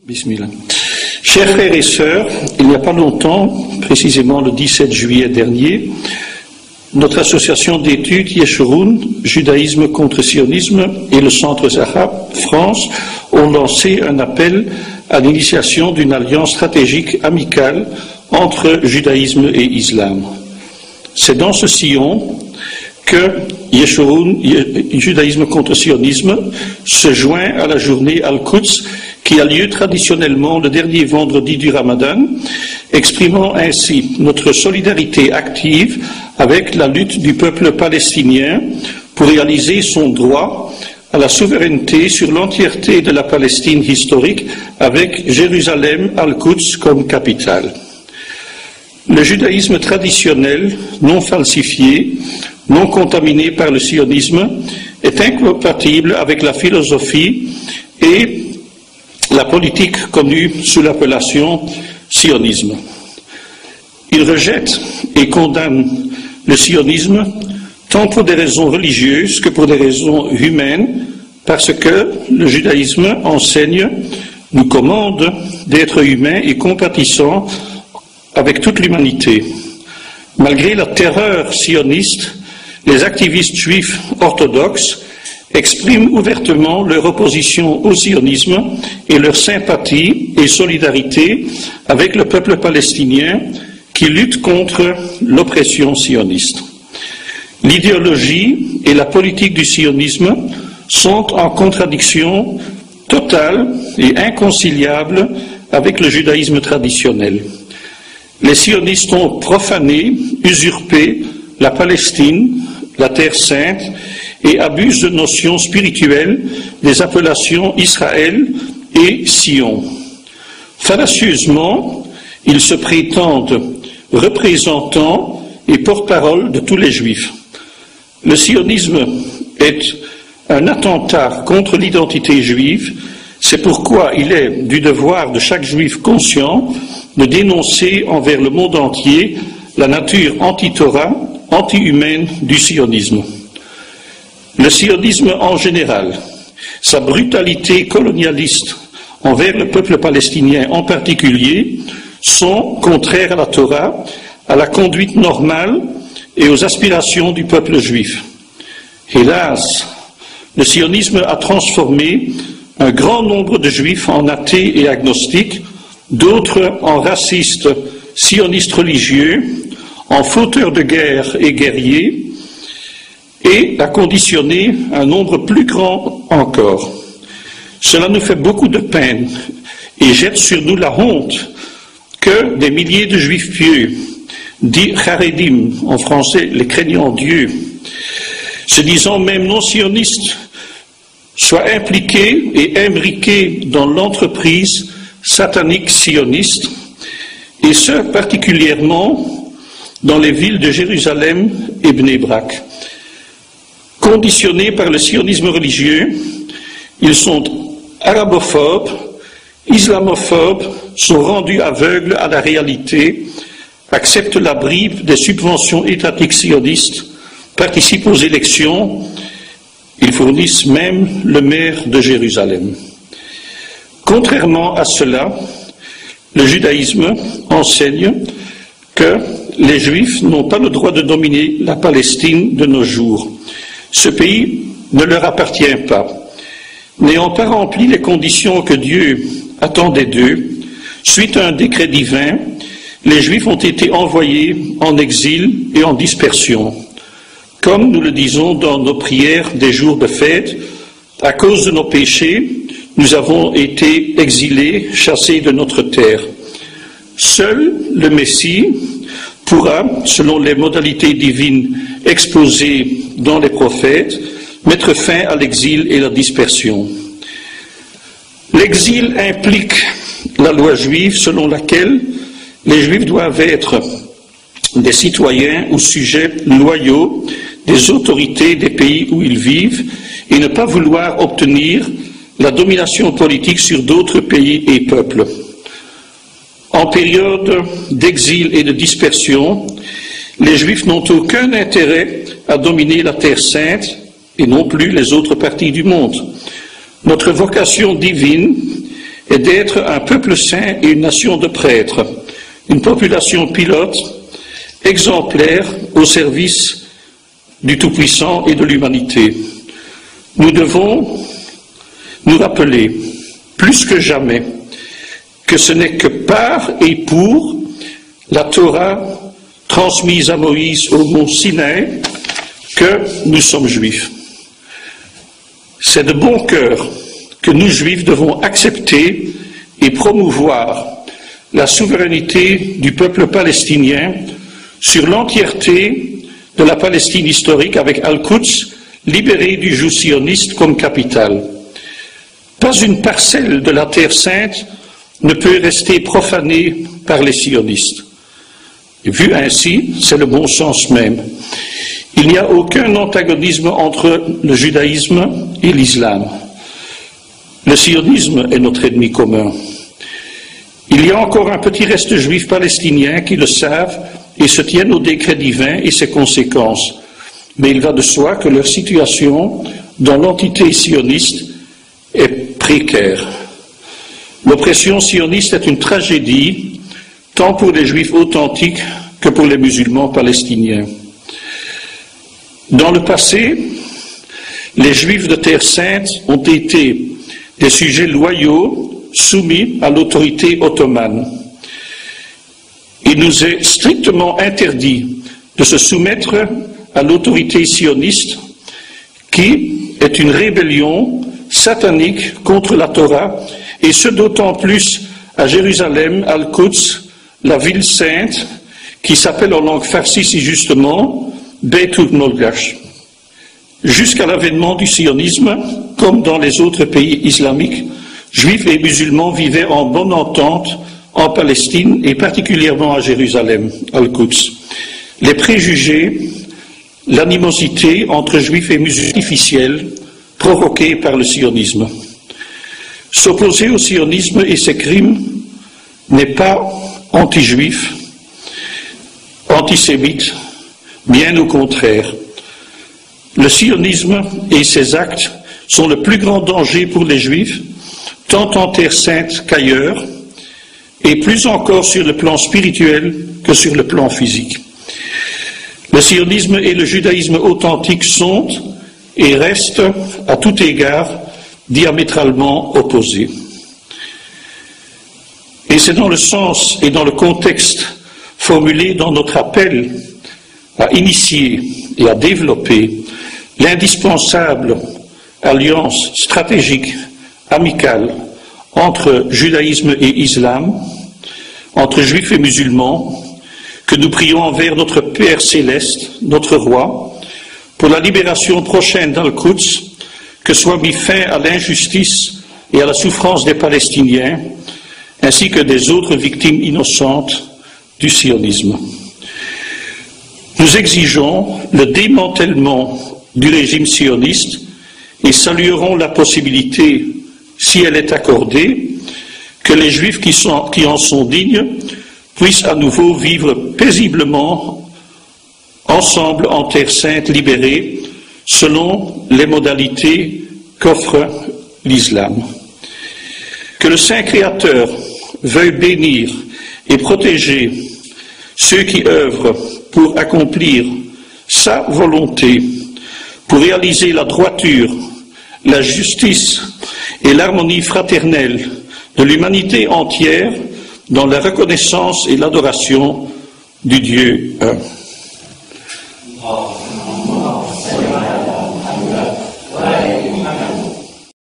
Bismillah. Chers frères et sœurs, il n'y a pas longtemps, précisément le 17 juillet dernier, notre association d'études Yeshurun, Judaïsme contre Sionisme et le Centre Zahab France ont lancé un appel à l'initiation d'une alliance stratégique amicale entre judaïsme et islam. C'est dans ce sillon que Yeshurun, Judaïsme contre Sionisme, se joint à la journée Al-Quds qui a lieu traditionnellement le dernier vendredi du Ramadan, exprimant ainsi notre solidarité active avec la lutte du peuple palestinien pour réaliser son droit à la souveraineté sur l'entièreté de la Palestine historique avec Jérusalem Al-Quds comme capitale. Le judaïsme traditionnel, non falsifié, non contaminé par le sionisme, est incompatible avec la philosophie et la politique connue sous l'appellation sionisme. Il rejette et condamne le sionisme tant pour des raisons religieuses que pour des raisons humaines, parce que le judaïsme enseigne, nous commande d'être humains et compatissants avec toute l'humanité. Malgré la terreur sioniste, les activistes juifs orthodoxes expriment ouvertement leur opposition au sionisme et leur sympathie et solidarité avec le peuple palestinien qui lutte contre l'oppression sioniste. L'idéologie et la politique du sionisme sont en contradiction totale et inconciliable avec le judaïsme traditionnel. Les sionistes ont profané, usurpé la Palestine, la Terre sainte, et abusent de notions spirituelles des appellations Israël et Sion. Fallacieusement, ils se prétendent représentants et porte-parole de tous les Juifs. Le sionisme est un attentat contre l'identité juive, c'est pourquoi il est du devoir de chaque Juif conscient de dénoncer envers le monde entier la nature anti-Torah, anti-humaine du sionisme. Le sionisme en général, sa brutalité colonialiste envers le peuple palestinien en particulier, sont contraires à la Torah, à la conduite normale et aux aspirations du peuple juif. Hélas, le sionisme a transformé un grand nombre de juifs en athées et agnostiques, d'autres en racistes, sionistes religieux, en fauteurs de guerre et guerriers, et a conditionné un nombre plus grand encore. Cela nous fait beaucoup de peine et jette sur nous la honte que des milliers de juifs pieux, dits charedim, en français les craignants Dieu, se disant même non sionistes, soient impliqués et imbriqués dans l'entreprise satanique sioniste, et ce particulièrement dans les villes de Jérusalem et Bnei Brak. Conditionnés par le sionisme religieux, ils sont arabophobes, islamophobes, sont rendus aveugles à la réalité, acceptent la bribe des subventions étatiques sionistes, participent aux élections, ils fournissent même le maire de Jérusalem. Contrairement à cela, le judaïsme enseigne que les Juifs n'ont pas le droit de dominer la Palestine de nos jours. Ce pays ne leur appartient pas. N'ayant pas rempli les conditions que Dieu attendait d'eux, suite à un décret divin, les Juifs ont été envoyés en exil et en dispersion. Comme nous le disons dans nos prières des jours de fête, à cause de nos péchés, nous avons été exilés, chassés de notre terre. Seul le Messie pourra, selon les modalités divines exposées dans les prophètes, mettre fin à l'exil et la dispersion. L'exil implique la loi juive selon laquelle les Juifs doivent être des citoyens ou sujets loyaux des autorités des pays où ils vivent et ne pas vouloir obtenir la domination politique sur d'autres pays et peuples. En période d'exil et de dispersion, les Juifs n'ont aucun intérêt à dominer la Terre sainte et non plus les autres parties du monde. Notre vocation divine est d'être un peuple saint et une nation de prêtres, une population pilote, exemplaire au service du Tout-Puissant et de l'humanité. Nous devons nous rappeler, plus que jamais, que ce n'est que par et pour la Torah transmise à Moïse au mont Sinaï que nous sommes juifs. C'est de bon cœur que nous, juifs, devons accepter et promouvoir la souveraineté du peuple palestinien sur l'entièreté de la Palestine historique avec Al-Quds, libérée du joug sioniste comme capitale. Pas une parcelle de la Terre sainte ne peut rester profanée par les sionistes. Et vu ainsi, c'est le bon sens même. Il n'y a aucun antagonisme entre le judaïsme et l'islam. Le sionisme est notre ennemi commun. Il y a encore un petit reste juif palestinien qui le savent et se tiennent au décret divin et ses conséquences. Mais il va de soi que leur situation dans l'entité sioniste est précaire. L'oppression sioniste est une tragédie, tant pour les juifs authentiques que pour les musulmans palestiniens. Dans le passé, les juifs de Terre Sainte ont été des sujets loyaux soumis à l'autorité ottomane. Il nous est strictement interdit de se soumettre à l'autorité sioniste qui est une rébellion satanique contre la Torah, et ce d'autant plus à Jérusalem, Al-Quds, la ville sainte, qui s'appelle en langue farsi si justement Beit al-Maqdis. Jusqu'à l'avènement du sionisme, comme dans les autres pays islamiques, juifs et musulmans vivaient en bonne entente en Palestine et particulièrement à Jérusalem, Al-Quds. Les préjugés, l'animosité entre juifs et musulmans artificielle provoquée par le sionisme. S'opposer au sionisme et ses crimes n'est pas anti-juif, antisémite, bien au contraire. Le sionisme et ses actes sont le plus grand danger pour les juifs, tant en Terre Sainte qu'ailleurs, et plus encore sur le plan spirituel que sur le plan physique. Le sionisme et le judaïsme authentique sont et restent à tout égard diamétralement opposés. Et c'est dans le sens et dans le contexte formulé dans notre appel à initier et à développer l'indispensable alliance stratégique, amicale, entre judaïsme et islam, entre juifs et musulmans, que nous prions envers notre Père céleste, notre Roi, pour la libération prochaine d'Al-Quds, que soit mis fin à l'injustice et à la souffrance des Palestiniens, ainsi que des autres victimes innocentes du sionisme. Nous exigeons le démantèlement du régime sioniste et saluerons la possibilité, si elle est accordée, que les Juifs qui en sont dignes puissent à nouveau vivre paisiblement ensemble en Terre Sainte libérée, selon les modalités qu'offre l'islam. Que le Saint Créateur veuille bénir et protéger ceux qui œuvrent pour accomplir sa volonté, pour réaliser la droiture, la justice et l'harmonie fraternelle de l'humanité entière dans la reconnaissance et l'adoration du Dieu un.